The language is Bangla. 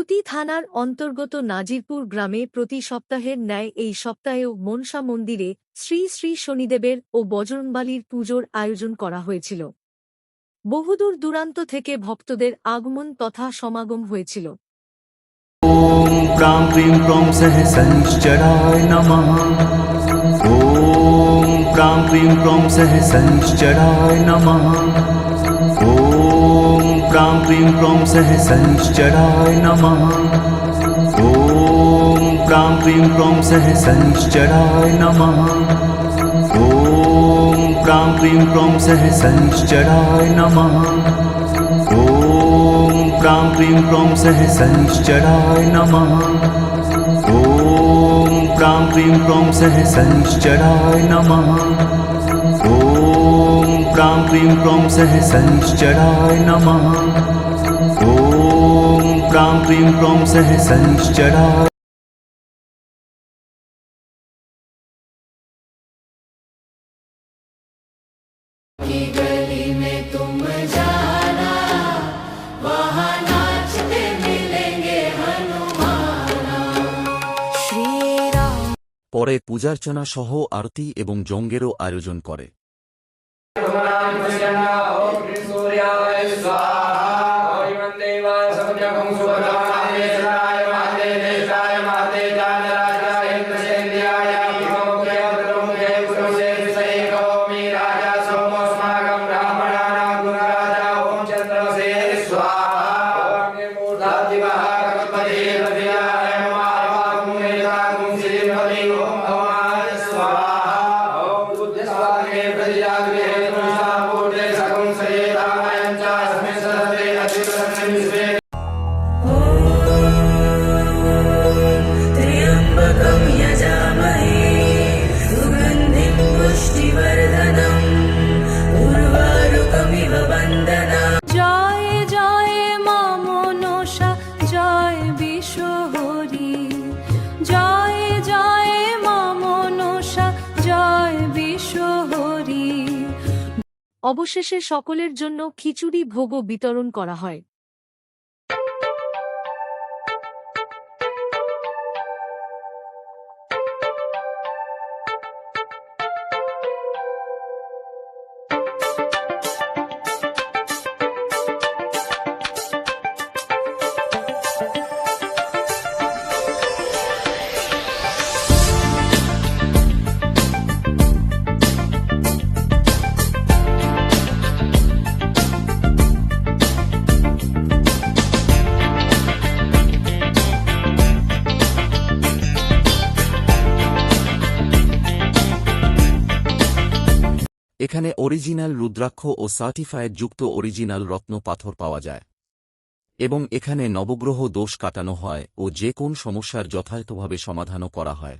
আরতি থানার অন্তর্গত নাজিরপুর গ্রামে প্রতি সপ্তাহের ন্যায় এই সপ্তাহেও মনসা মন্দিরে শ্রী শ্রী শনিদেবের ও বজরংবলীর পুজোর আয়োজন করা হয়েছিল। বহুদূর দূরান্ত থেকে ভক্তদের আগমন তথা সমাগম হয়েছিল। ওম প্রাং ক্রিং ক্রং সহসনিশ্চরায় নমঃ। ওম প্রাং ক্রিং ক্রং সহসনিশ্চরায় নমঃ। ওম প্রাং ক্রিং ক্রং সহসনিশ্চরায় নমঃ। ওম প্রাং ক্রিং ক্রং সহসনিশ্চরায় নমঃ। ওম প্রাং ক্রিং ক্রং সহসনিশ্চরায় নমঃ। ওম প্রাং ক্রিং ক্রং সহসনিশ্চরায় নমঃ। ওম প্রাং ক্রিং ক্রং সহসনিশ্চরায় নমঃ। ওম প্রাং ক্রিং ক্রং সহসনিশ্চরায় নমঃ। ওম প্রাং ক্রিং ক্রং সহসনিশ্চরায়। गली में तुम जाना, वहाँ नाचते मिलेंगे हनुमाना। श्री राम। পরে পূজার্চনা সহ আরতি এবং যজ্ঞেরও আয়োজন করে। त्र्यंबकं यजामहे सुगन्धिं पुष्टिवर्धनम् उर्वारुकमिव वन्दनाम्। जय जय मा मनसा जय विश्वहरि, जय जय मा मनसा जय विश्वहरि। অবশেষে সকলের জন্য খিচুড়ি ভোগও বিতরণ করা হয়। এখানে অরিজিনাল রুদ্রাক্ষ ও সার্টিফায়েড যুক্ত অরিজিনাল রত্ন পাথর পাওয়া যায় এবং এখানে নবগ্রহ দোষ কাটানো হয় ও যে কোন সমস্যার যথাযথভাবে সমাধানও করা হয়।